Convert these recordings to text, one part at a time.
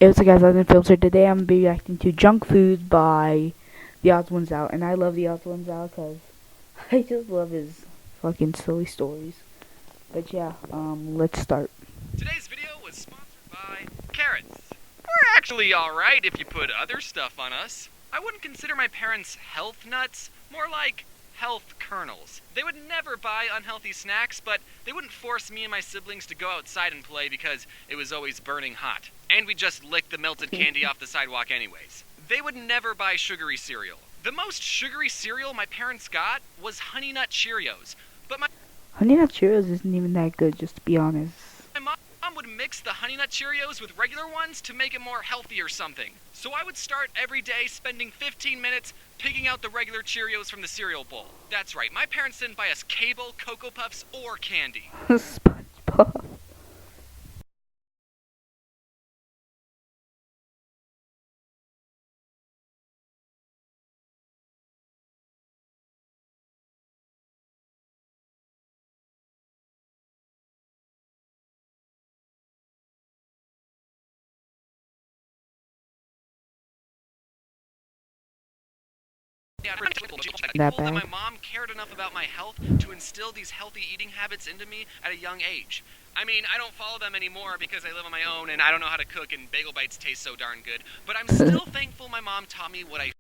Hey, what's up guys, Unfiltered. Today I'm gonna be reacting to Junk Food by The Odds Ones Out. And I love The Odds Ones Out because I just love his fucking silly stories. But yeah, let's start. Today's video was sponsored by carrots. We're actually alright if you put other stuff on us. I wouldn't consider my parents health nuts, more like health kernels. They would never buy unhealthy snacks, but they wouldn't force me and my siblings to go outside and play because it was always burning hot. And we just licked the melted candy off the sidewalk anyways. They would never buy sugary cereal. The most sugary cereal my parents got was Honey Nut Cheerios. But Honey Nut Cheerios isn't even that good, just to be honest. my mom would mix the Honey Nut Cheerios with regular ones to make it more healthy or something. So I would start every day spending 15 minutes picking out the regular Cheerios from the cereal bowl. That's right, my parents didn't buy us Cable, Cocoa Puffs, or candy. SpongeBob. That That my bad. mom cared enough about my health to instill these healthy eating habits into me at a young age. I mean, I don't follow them anymore because I live on my own and I don't know how to cook and bagel bites taste so darn good, but I'm still thankful my mom taught me what I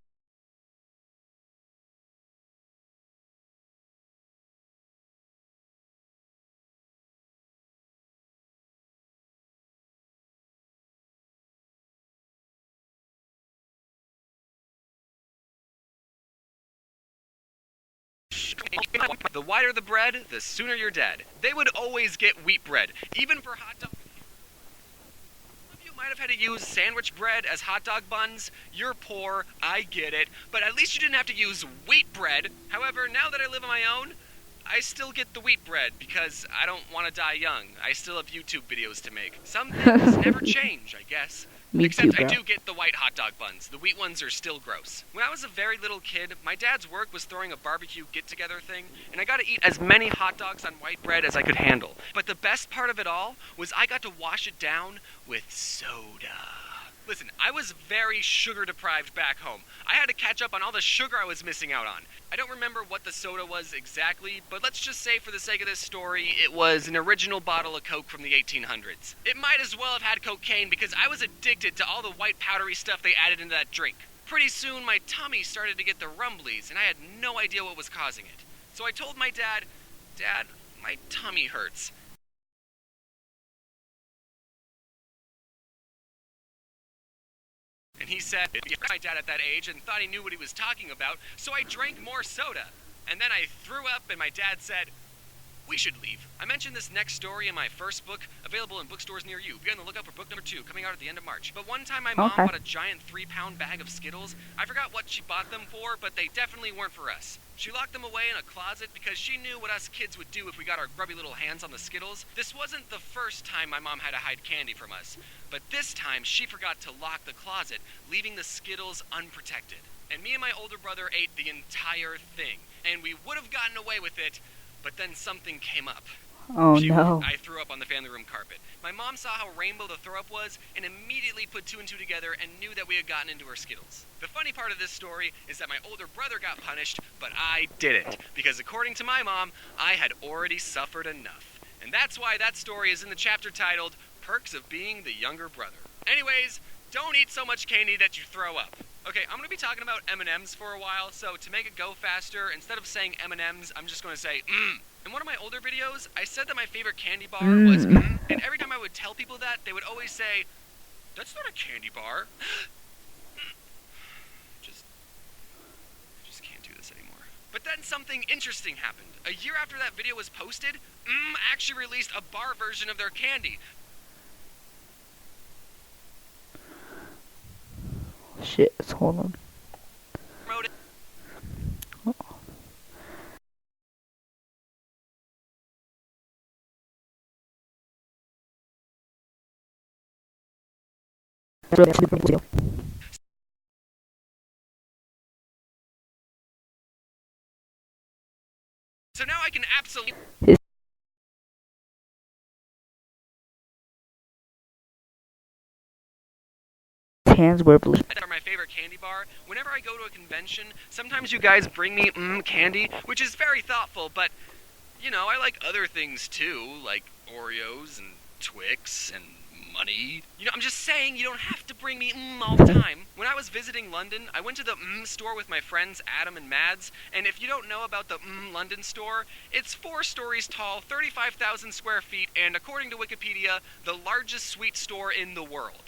the whiter the bread, the sooner you're dead. They would always get wheat bread, even for hot dogs. Some of you might have had to use sandwich bread as hot dog buns. You're poor, I get it, but at least you didn't have to use wheat bread. However, now that I live on my own, I still get the wheat bread because I don't want to die young. I still have YouTube videos to make. Some things never change, I guess. Me too, Except I bro. do get the white hot dog buns. The wheat ones are still gross. When I was a very little kid, my dad's work was throwing a barbecue get-together thing, and I got to eat as many hot dogs on white bread as I could handle. But the best part of it all was I got to wash it down with soda. Listen, I was very sugar deprived back home. I had to catch up on all the sugar I was missing out on. I don't remember what the soda was exactly, but let's just say for the sake of this story, it was an original bottle of Coke from the 1800s. It might as well have had cocaine because I was addicted to all the white powdery stuff they added into that drink. Pretty soon my tummy started to get the rumblies and I had no idea what was causing it. So I told my dad, "Dad, my tummy hurts." And he said, my dad at that age and thought he knew what he was talking about, so I drank more soda. And then I threw up and my dad said, "We should leave." I mentioned this next story in my first book, available in bookstores near you. Be on the lookout for book number 2, coming out at the end of March. But one time my mom Okay. bought a giant 3-pound bag of Skittles. I forgot what she bought them for, but they definitely weren't for us. She locked them away in a closet because she knew what us kids would do if we got our grubby little hands on the Skittles. This wasn't the first time my mom had to hide candy from us, but this time she forgot to lock the closet, leaving the Skittles unprotected. And me and my older brother ate the entire thing, and we would have gotten away with it, but then something came up. Oh no. I threw up on the family room carpet. My mom saw how rainbow the throw up was and immediately put 2 and 2 together and knew that we had gotten into her Skittles. The funny part of this story is that my older brother got punished, but I didn't, because according to my mom, I had already suffered enough. And that's why that story is in the chapter titled Perks of Being the Younger Brother. Anyways, don't eat so much candy that you throw up. Okay, I'm going to be talking about M&Ms for a while, so to make it go faster, instead of saying M&Ms, I'm just going to say In one of my older videos, I said that my favorite candy bar was and every time I would tell people that, they would always say, "That's not a candy bar." Just I just can't do this anymore. But then something interesting happened. A year after that video was posted, actually released a bar version of their candy. Shit, hold on. Wrote it. So now I can absolutely cans were blue. Are my favorite candy bar. Whenever I go to a convention, sometimes you guys bring me candy, which is very thoughtful, but, you know, I like other things too, like Oreos and Twix and money. You know, I'm just saying you don't have to bring me all the time. When I was visiting London, I went to the store with my friends Adam and Mads, and if you don't know about the London store, it's 4 stories tall, 35,000 square feet, and according to Wikipedia, the largest sweet store in the world.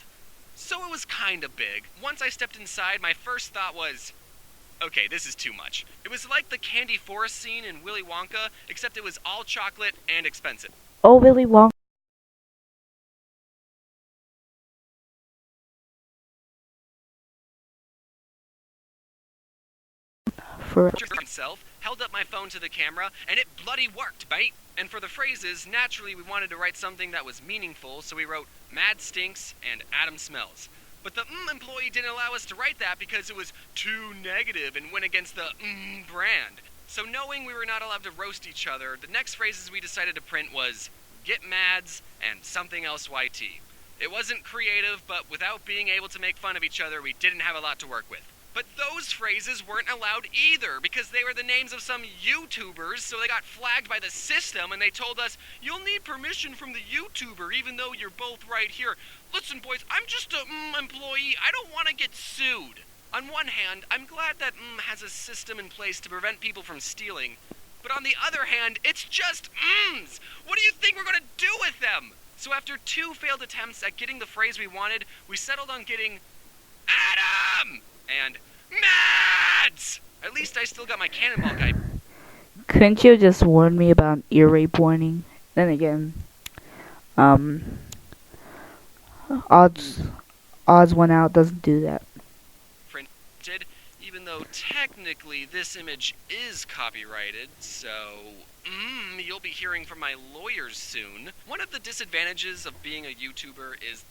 So it was kinda big. Once I stepped inside, my first thought was, okay, this is too much. It was like the candy forest scene in Willy Wonka, except it was all chocolate and expensive. Oh, Willy Wonka. For himself, held up my phone to the camera, and it bloody worked, mate. And for the phrases, naturally we wanted to write something that was meaningful, so we wrote Mad Stinks and Adam Smells. But the employee didn't allow us to write that because it was too negative and went against the brand. So knowing we were not allowed to roast each other, the next phrases we decided to print was Get Mads and something else YT. It wasn't creative, but without being able to make fun of each other, we didn't have a lot to work with. But those phrases weren't allowed either because they were the names of some YouTubers, so they got flagged by the system and they told us, you'll need permission from the YouTuber even though you're both right here. Listen, boys, I'm just a employee. I don't want to get sued. On one hand, I'm glad that has a system in place to prevent people from stealing. But on the other hand, it's just What do you think we're going to do with them? So after 2 failed attempts at getting the phrase we wanted, we settled on getting Adam and Mads! At least I still got my cannonball guy. Couldn't you just warn me about ear rape warning? Then again, odds 1 out doesn't do that. Printed, even though technically this image is copyrighted, so you'll be hearing from my lawyers soon. One of the disadvantages of being a YouTuber is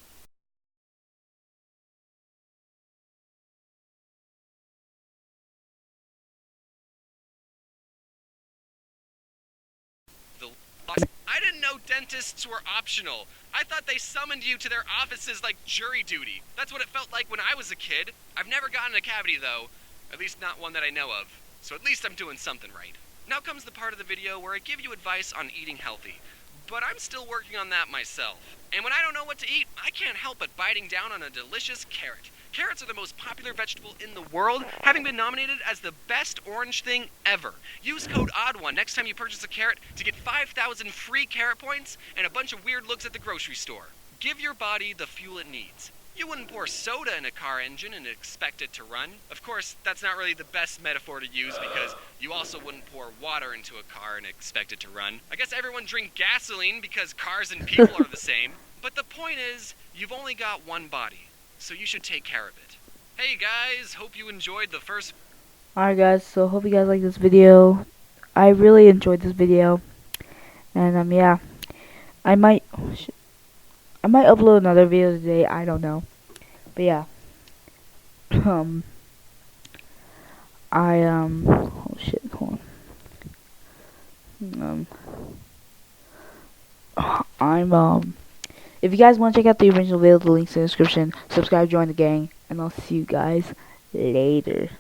I didn't know dentists were optional. I thought they summoned you to their offices like jury duty. That's what it felt like when I was a kid. I've never gotten a cavity though. At least not one that I know of. So at least I'm doing something right. Now comes the part of the video where I give you advice on eating healthy. But I'm still working on that myself. And when I don't know what to eat, I can't help but biting down on a delicious carrot. Carrots are the most popular vegetable in the world, having been nominated as the best orange thing ever. Use code ODD1 next time you purchase a carrot to get 5,000 free carrot points and a bunch of weird looks at the grocery store. Give your body the fuel it needs. You wouldn't pour soda in a car engine and expect it to run. Of course, that's not really the best metaphor to use because you also wouldn't pour water into a car and expect it to run. I guess everyone drink gasoline because cars and people are the same. But the point is, you've only got one body, so you should take care of it. Hey guys, hope you enjoyed the first... Alright guys, so hope you guys like this video. I really enjoyed this video. And yeah. I might upload another video today, I don't know. But yeah. Oh shit, hold on. If you guys want to check out the original video, the link's in the description. Subscribe, join the gang, and I'll see you guys later.